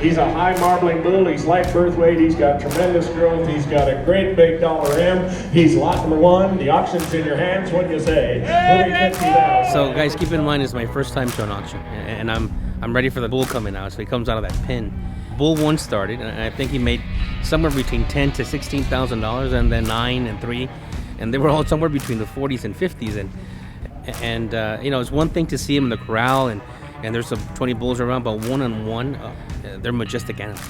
He's a high marbling bull. He's light birth weight. He's got tremendous growth. He's got a great big dollar M. He's lot number one. The auction's in your hands. What do you say? So guys, keep in mind, it's my first time to an auction, and I'm ready for the bull coming out. So he comes out of that pen. Bull 1 started, and I think he made somewhere between $10,000 to $16,000, and then 9 and 3, and they were all somewhere between the 40s and 50s. And you know, it's one thing to see him in the corral, and there's some 20 bulls around, but one-on-one, they're majestic animals.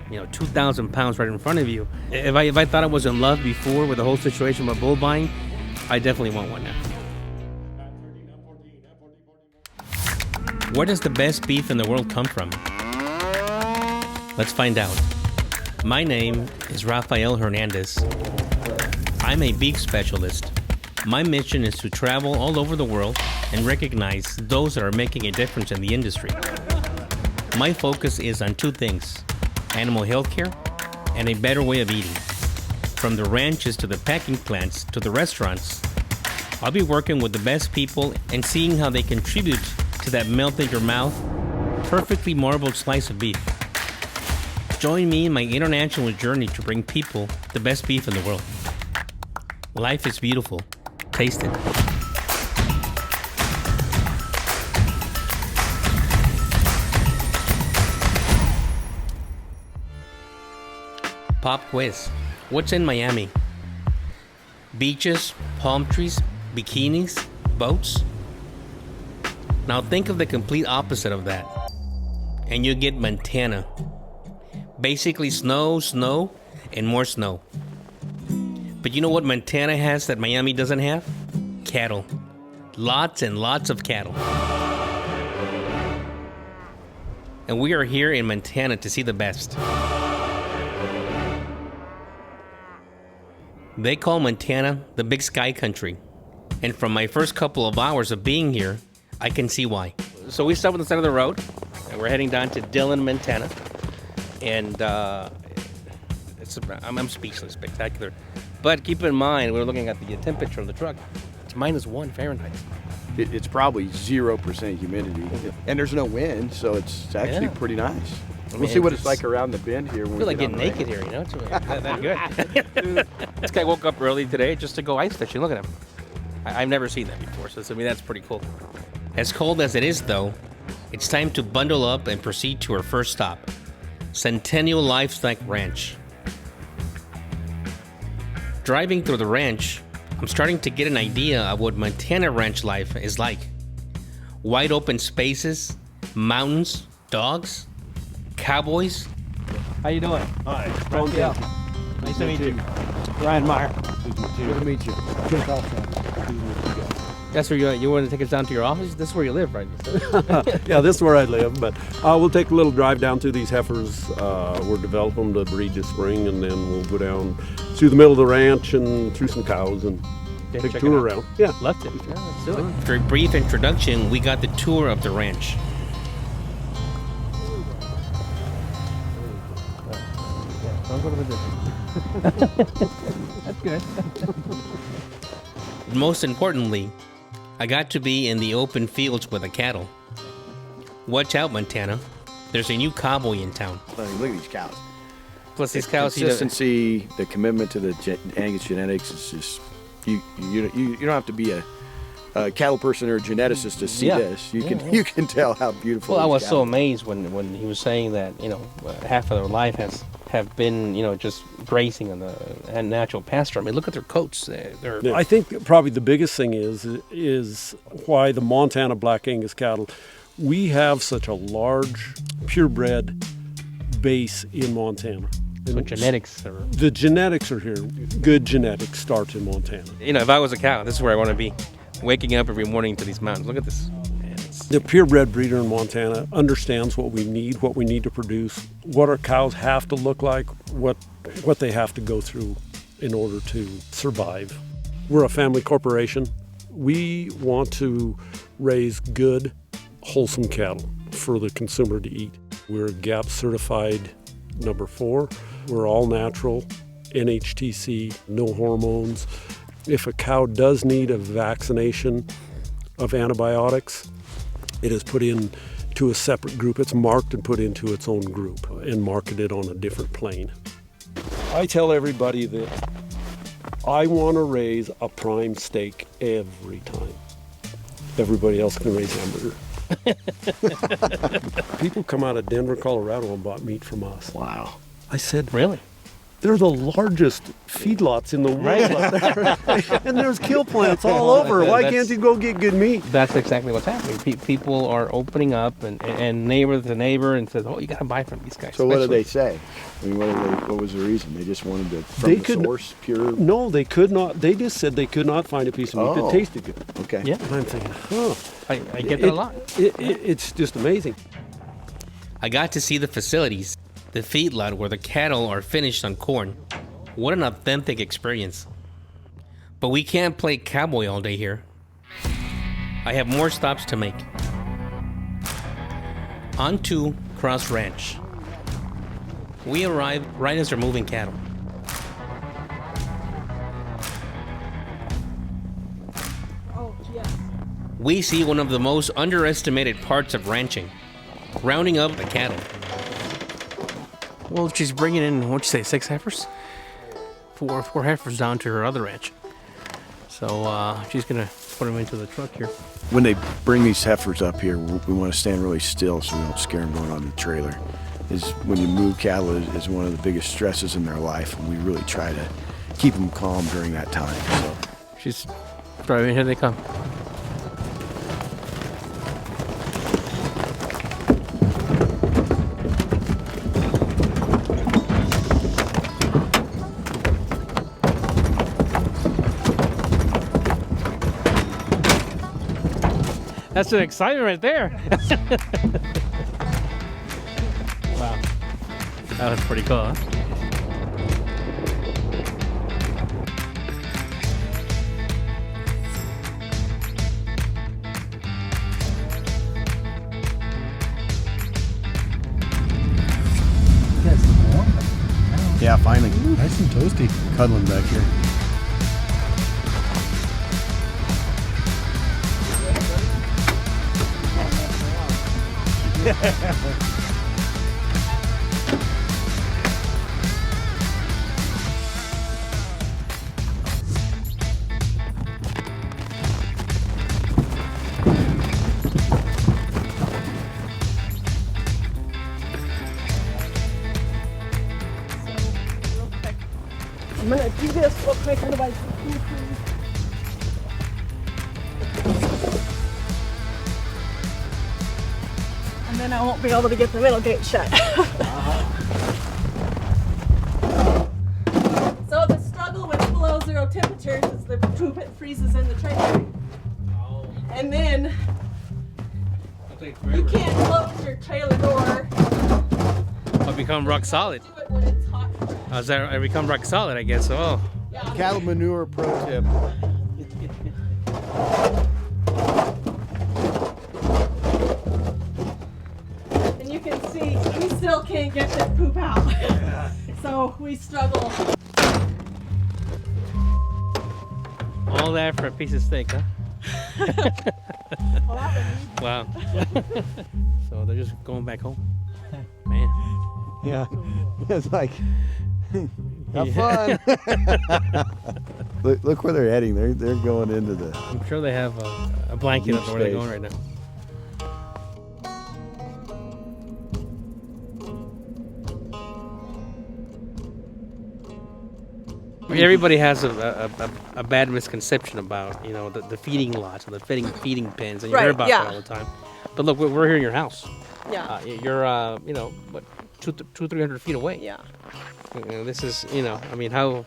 You know, 2,000 pounds right in front of you. If I thought I was in love before with the whole situation with bull buying, I definitely want one now. Where does the best beef in the world come from? Let's find out. My name is Rafael Hernandez. I'm a beef specialist. My mission is to travel all over the world and recognize those that are making a difference in the industry. My focus is on 2 things: animal healthcare and a better way of eating. From the ranches to the packing plants to the restaurants, I'll be working with the best people and seeing how they contribute to that melt in your mouth, perfectly marbled slice of beef. Join me in my international journey to bring people the best beef in the world. Life is beautiful. Taste it. Pop quiz. What's in Miami? Beaches, palm trees, bikinis, boats? Now think of the complete opposite of that, and you get Montana. Basically snow, snow, and more snow. But you know what Montana has that Miami doesn't have? Cattle. Lots and lots of cattle. And we are here in Montana to see the best. They call Montana the Big Sky Country. And from my first couple of hours of being here, I can see why. So we stopped on the side of the road, and we're heading down to Dillon, Montana. And I'm speechless, spectacular. But keep in mind, we're looking at the temperature of the truck. It's -1 Fahrenheit. It's probably 0% humidity. And there's no wind, so it's actually pretty nice. We'll see what it's like around the bend here. I feel like getting naked here, you know? It's that good. This guy woke up early today just to go ice fishing. Look at him. I've never seen that before, so to me that's pretty cool. As cold as it is, though, it's time to bundle up and proceed to our first stop, Centennial LIvestock Ranch. Driving through the ranch, I'm starting to get an idea of what Montana ranch life is like. Wide open spaces, mountains, dogs, cowboys. How you doing? Hi. Rafael. Nice to meet you. Ryan Meyer. Good to meet you. That's where you want to take us down to your office? This is where you live, right? Yeah, this is where I live, but we'll take a little drive down through these heifers. We're developing them to breed this spring, and then we'll go down through the middle of the ranch and through some cows and take a tour around. Yeah. Love it. Yeah, let's do it. After a brief introduction, we got the tour of the ranch. Don't go to the distance. That's good. Most importantly, I got to be in the open fields with the cattle. Watch out, Montana. There's a new cowboy in town. Look at these cows. Plus these cows, Consistency, the commitment to the Angus genetics is just you don't have to be a cattle person or a geneticist to see this. You can tell how beautiful. Well, I was cows so amazed when he was saying that half of their life have been just grazing on the natural pasture. I mean, look at their coats. I think probably the biggest thing is why the Montana Black Angus cattle. We have such a large purebred base in Montana. So the genetics are here. Good genetics start in Montana. If I was a cow, this is where I want to be. Waking up every morning to these mountains. Look at this. The purebred breeder in Montana understands what we need to produce, what our cows have to look like, what they have to go through in order to survive. We're a family corporation. We want to raise good, wholesome cattle for the consumer to eat. We're GAP certified number 4. We're all natural, NHTC, no hormones. If a cow does need a vaccination of antibiotics, it is put in to a separate group. It's marked and put into its own group and marketed on a different plane. I tell everybody that I want to raise a prime steak every time. Everybody else can raise hamburger. People come out of Denver, Colorado and bought meat from us. Wow. I said, Really? they're the largest feedlots in the world out there. And there's kill plants all over. Why can't you go get good meat? That's exactly what's happening. People are opening up and neighbor to neighbor and says, oh, you got to buy from these guys. So what did they say? I mean, what was the reason? They just wanted to, from They the could- source, pure? No, they could not. They just said they could not find a piece of meat that tasted good. Okay. Yeah, And I'm thinking, huh. I get that a lot. It's just amazing. I got to see the facilities, the feedlot where the cattle are finished on corn. What an authentic experience. But we can't play cowboy all day here. I have more stops to make. On to Cross Ranch. We arrived right as they're moving cattle. We see one of the most underestimated parts of ranching, rounding up the cattle. Well, she's bringing in, what'd you say, 6 heifers? Four heifers down to her other ranch. So she's gonna put them into the truck here. When they bring these heifers up here, we want to stand really still so we don't scare them going on the trailer. Is when you move cattle is one of the biggest stresses in their life, and we really try to keep them calm during that time. So She's driving, here they come. That's an excitement right there. Wow. That was pretty cool, huh? yeah, finally, Nice and toasty. cuddling back here. I'm gonna do this real quick, otherwise and then I won't be able to get the middle gate shut. So the struggle with below 0 temperatures is the poop it freezes in the trailer. And then you can't close your trailer door. I'll become rock solid. Do it when it's hot. I become rock solid, I guess. Oh. Yeah. Cattle manure pro tip. And you can see we still can't get this poop out. So we struggle. All that for a piece of steak, huh? Well, that was Wow. So they're just going back home. Man. Yeah, it's like, have Yeah. fun. look where they're heading. They're going into the. I'm sure they have a blanket up where they're going right now. Everybody has a bad misconception about, you know, the feeding lots and the feeding pens, and you hear Right, about yeah. that all the time. But look, we're here in your house. Yeah. You're, you know, what, 300 feet away. Yeah. You know, this is, you know, I mean, how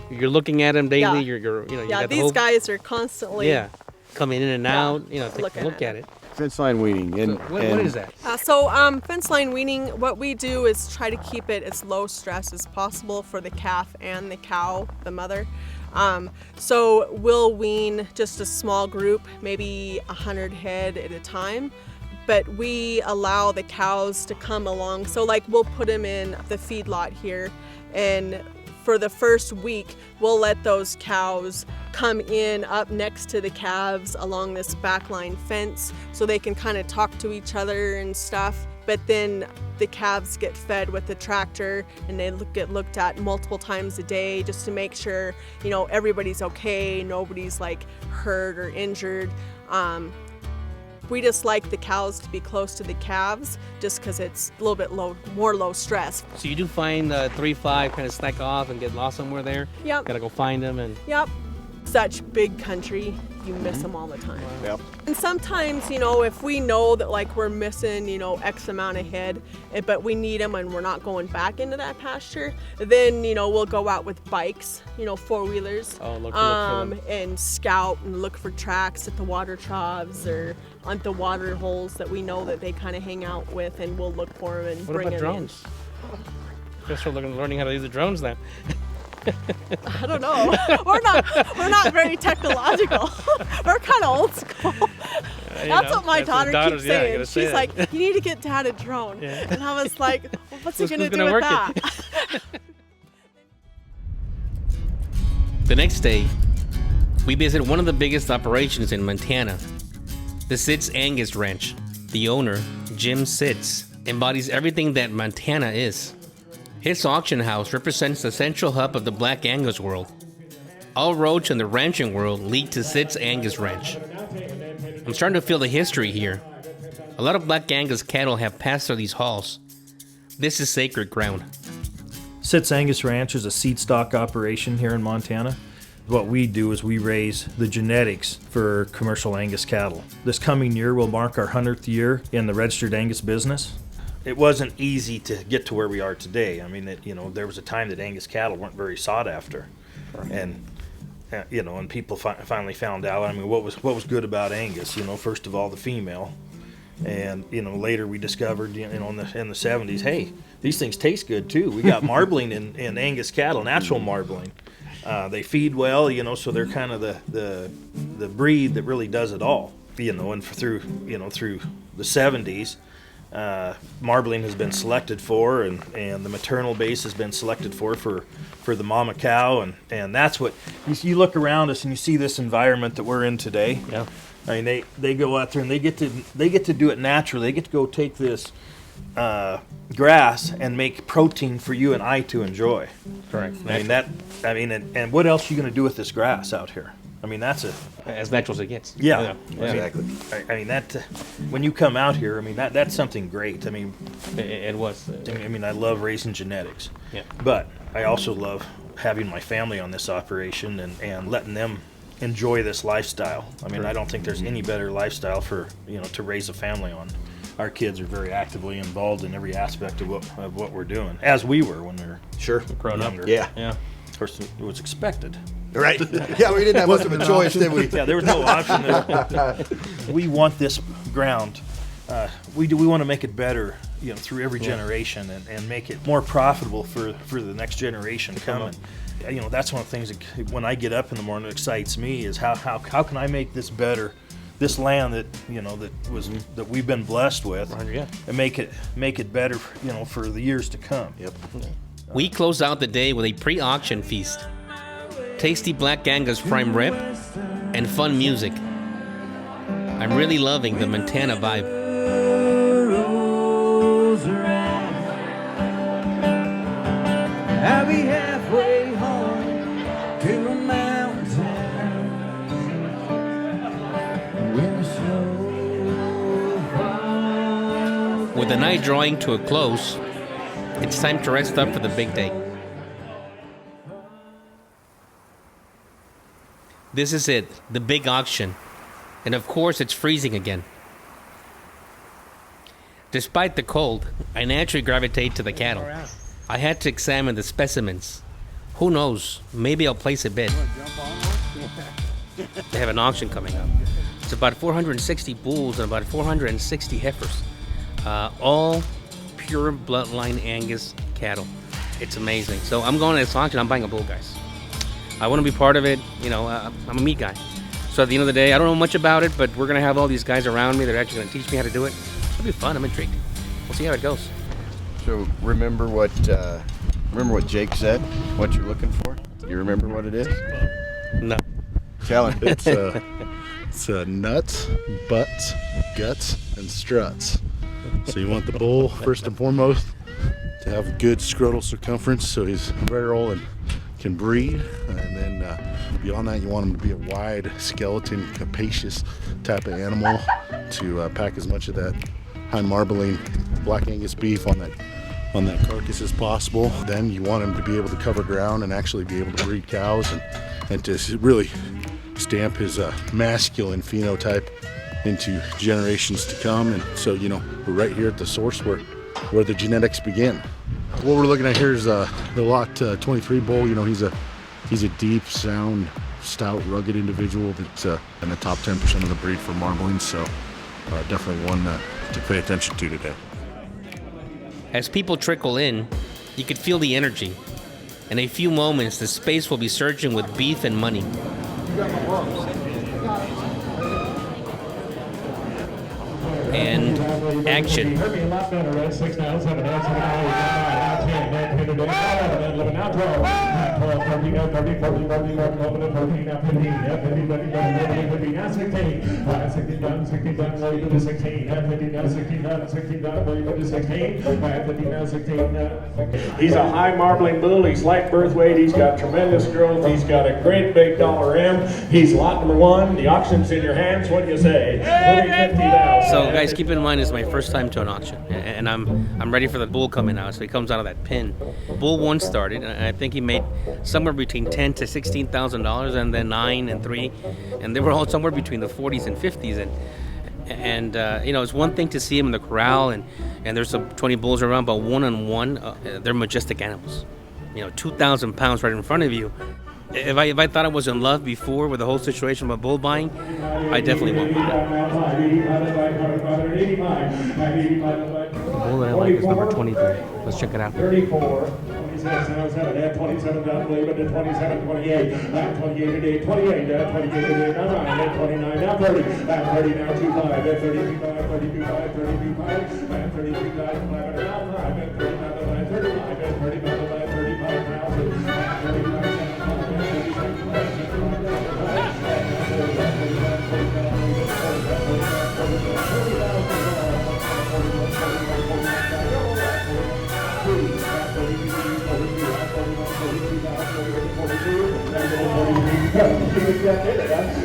you're looking at them daily. Yeah. You're you know, you Yeah, got the these whole, guys are constantly. yeah, coming in and Yeah, out. You know, take a looking look at at it. Fence line weaning. And, So what is that? So fence line weaning, what we do is try to keep it as low stress as possible for the calf and the cow, the mother. So we'll wean just a small group, maybe 100 head at a time, but we allow the cows to come along. So like we'll put them in the feedlot here, and for the first week, we'll let those cows come in up next to the calves along this backline fence so they can kind of talk to each other and stuff. But then the calves get fed with the tractor, and they get looked at multiple times a day just to make sure, you know, everybody's okay, nobody's like hurt or injured. We just like the cows to be close to the calves just because it's a little bit more low stress. So you do find 3-5 kind of slack off and get lost somewhere there? Yep. Gotta go find them and... Yep. Such big country, you miss them all the time. Yep. And sometimes, you know, if we know that like we're missing, you know, X amount of head, but we need them and we're not going back into that pasture, then, you know, we'll go out with bikes, you know, 4-wheelers, look for them. and scout and look for tracks at the water troughs or on the water holes that we know that they kind of hang out with, and we'll look for them and What bring about them drones? Guess we're learning how to use the drones now. in. I don't know. We're not very technological. We're kind of old school. That's what my daughter keeps saying. She's like, you need to get Dad a drone. Yeah. And I was like, well, what's he going to Who's do gonna with work that? The next day, we visit one of the biggest operations in Montana, the Sitz Angus Ranch. The owner, Jim Sitz, embodies everything that Montana is. His auction house represents the central hub of the Black Angus world. All roads in the ranching world lead to Sitz Angus Ranch. I'm starting to feel the history here. A lot of Black Angus cattle have passed through these halls. This is sacred ground. Sitz Angus Ranch is a seed stock operation here in Montana. What we do is we raise the genetics for commercial Angus cattle. This coming year will mark our 100th year in the registered Angus business. It wasn't easy to get to where we are today. I mean, there was a time that Angus cattle weren't very sought after, and and people finally found out. I mean, what was good about Angus? First of all, the female, and later we discovered, in the 70s, hey, these things taste good too. We got marbling in Angus cattle, natural marbling. They feed well, so they're kind of the breed that really does it all. And through the 70s. Marbling has been selected for, and the maternal base has been selected for the mama cow, and that's what you look around us and you see this environment that we're in today. Yeah. I mean, they go out there and they get to do it naturally. They get to go take this grass and make protein for you and I to enjoy. Correct. And what else are you going to do with this grass out here? I mean, that's as natural as it gets. Yeah. Exactly. I mean that when you come out here, I mean that's something great. I mean, It was. I love raising genetics. Yeah. But I also love having my family on this operation and letting them enjoy this lifestyle. I mean, I don't think there's any better lifestyle for to raise a family on. Our kids are very actively involved in every aspect of what we're doing, as we were when we were Grown up. younger. Yeah. Yeah. Of course, it was expected. Right. Yeah, we didn't have much of a choice, did we? Yeah, there was no option. We want this ground. We want to make it better, through every generation, and make it more profitable for the next generation coming. That's one of the things that, when I get up in the morning, that excites me is how can I make this better, this land that that we've been blessed with, and make it better, for the years to come. Yep. We close out the day with a pre-auction feast. Tasty Black Angus prime rib and fun music. I'm really loving the Montana vibe. I'll be halfway home to the mountain when the snow falls. With the night drawing to a close, it's time to rest up for the big day. This is it, the big auction. And of course, it's freezing again. Despite the cold, I naturally gravitate to the cattle. I had to examine the specimens. Who knows, maybe I'll place a bid. They have an auction coming up. It's about 460 bulls and about 460 heifers. All pure bloodline Angus cattle. It's amazing. So I'm going to this auction, I'm buying a bull, guys. I want to be part of it. I'm a meat guy. So at the end of the day, I don't know much about it, but we're going to have all these guys around me that are actually going to teach me how to do it. It'll be fun. I'm intrigued. We'll see how it goes. So remember what Remember what Jake said? What you're looking for? You remember what it is? No. Tell him. It's nuts, butts, guts, and struts. So you want the bull, first and foremost, to have good scrotal circumference so he's virile and can breed. And then beyond that, you want him to be a wide skeleton, capacious type of animal to pack as much of that high marbling Black Angus beef on that carcass as possible. Then you want him to be able to cover ground and actually be able to breed cows and to really stamp his masculine phenotype into generations to come. And so, you know, we're right here at the source where the genetics begin. What we're looking at here is the lot 23 bull. You know, he's a deep, sound, stout, rugged individual that's in the top 10% of the breed for marbling. So definitely one to pay attention to today. As people trickle in, you could feel the energy. In a few moments, the space will be surging with beef and money. And action. He's a high marbling bull. He's light birth weight. He's got tremendous growth. He's got a great big dollar M. He's lot number one. The auction's in your hands. What do you say? So guys, keep in mind, it's my first time to an auction, and I'm ready for the bull coming out. So he comes out of that pen. Bull 1 started, and I think he made somewhere between $10,000 to $16,000, and then 9 and 3, and they were all somewhere between the 40s and 50s. And you know, it's one thing to see him in the corral, and there's some 20 bulls around, but one-on-one, they're majestic animals. You know, 2,000 pounds right in front of you. If I thought I was in love before with the whole situation about bull buying, I definitely won't. The bull that I like is number 23. Let's check it out. 34, 26, 27, 27 down, leave it to 27, 28, 28 today, 28, 28 today, now 9, 29, now 30, 30 now 25, 32, 5, 32, 5, 32, 5, 32, 5, 5, now 5, 35, 35, 35, 35,000, 35,000.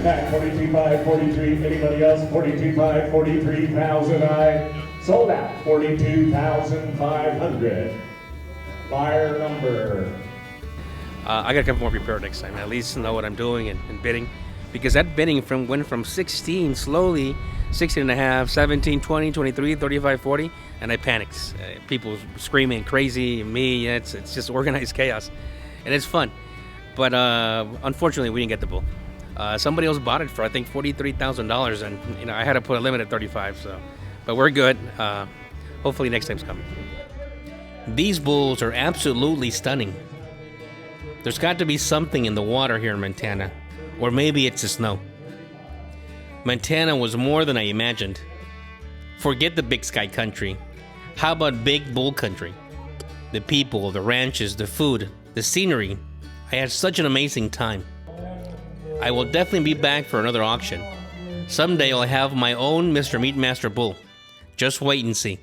At 42.5, 43. Anybody else? 42.5, 43,000. I sold out. 42,500. Buyer number. I gotta come more prepared next time. At least know what I'm doing and bidding, because that bidding went from 16 slowly, 16 and a half, 17, 20, 23, 35, 40, and I panicked. People screaming crazy, me. It's just organized chaos, and it's fun. But unfortunately, we didn't get the bull. Somebody else bought it for I think $43,000, and you know I had to put a limit at 35. So, but we're good. Hopefully, next time's coming. These bulls are absolutely stunning. There's got to be something in the water here in Montana, or maybe it's the snow. Montana was more than I imagined. Forget the big sky country. How about big bull country? The people, the ranches, the food, the scenery. I had such an amazing time. I will definitely be back for another auction. Someday I'll have my own Mr. Meatmaster bull. Just wait and see.